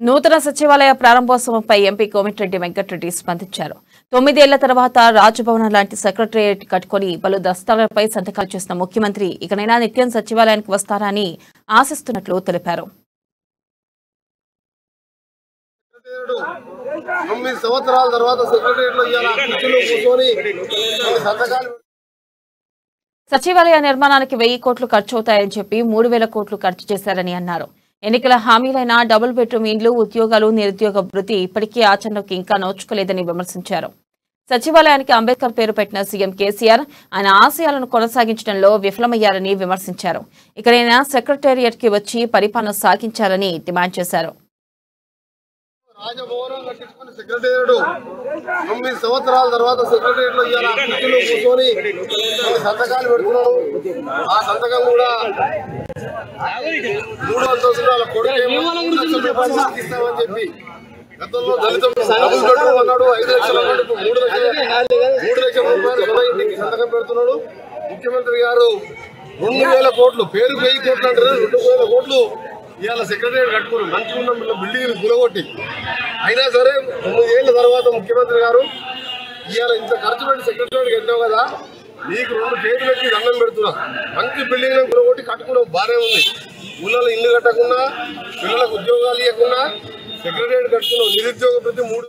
నూతన సచివాలయ ప్రారంభోత్సవంపై ఎంపీ కోమటిరెడ్డి వెంకటరెడ్డి స్పందించారు. 9 ఏళ్ల తర్వాత రాజభవనం లాంటి సెక్రటేరియట్ కట్టుకుని పలు దస్తాలపై సంతకాలు చేసిన ముఖ్యమంత్రి ఇకనైనా నిత్యం సచివాలయానికి వస్తారని ఆశిస్తున్నట్లు తెలిపారు. 9 సంవత్సరాల తర్వాత సెక్రటేరియట్లో కూర్చొని సంతకాలు సచివాలయ నిర్మాణానికి 1000 కోట్లు ఖర్చవుతాయని చెప్పి 3000 కోట్లు ఖర్చు చేశారని అన్నారు. ఎన్నికల హామీలైన డబుల్ బెడ్రూమ్ ఇండ్లు, ఉద్యోగాలు, నిరుద్యోగ భృతి ఇప్పటికీ ఆచరణకు ఇంకా నోచుకోలేదని విమర్శించారు. సచివాలయానికి అంబేద్కర్ పేరు పెట్టిన సీఎం కేసీఆర్ ఆయన ఆశయాలను కొనసాగించడంలో విఫలమయ్యారని విమర్శించారు. ఇకనైనా సెక్రటేరియట్ కి వచ్చి పరిపాలన సాగించాలని డిమాండ్ చేశారు. రాజభవనం కట్టించుకుని సెక్రటేరియట్ 9 సంవత్సరాల తర్వాత సెక్రటేరియట్లో కూర్చొని సంతకాలు పెడుతున్నాడు. ఆ సంతకం కూడా 3 అంతస్తుల కొడుకు ఇస్తామని చెప్పి గతంలో దళితులు డబుల్ బెడ్రూమ్ అన్నాడు. 5 లక్షల అన్నాడు. 3 లక్షల రూపాయలు సొంత ఇంటికి సంతకం పెడుతున్నాడు. ముఖ్యమంత్రి గారు 2000 కోట్లు పేరు 1000 కోట్లు అంటారు. 2000 కోట్లు ఇవాళ సెక్రటేరియట్ కట్టుకుని మంచిగా ఉన్న బిల్డింగ్ గులగొట్టి అయినా సరే 9 ఏళ్ల తర్వాత ముఖ్యమంత్రి గారు ఇవాళ ఇంత ఖర్చు పెట్టి సెక్రటేరియట్ కట్టావు కదా, నీకు 2 చేతులు పెట్టి దండం పెడుతున్నా. మంచి బిల్డింగ్ గులగొట్టి కట్టుకోవడం బాగానే ఉంది. ఊళ్ళలో ఇల్లు కట్టకుండా, పిల్లలకు ఉద్యోగాలు ఇవ్వకుండా సెక్రటేరియట్ కట్టుకున్నావు. నిరుద్యోగ ప్రతి 3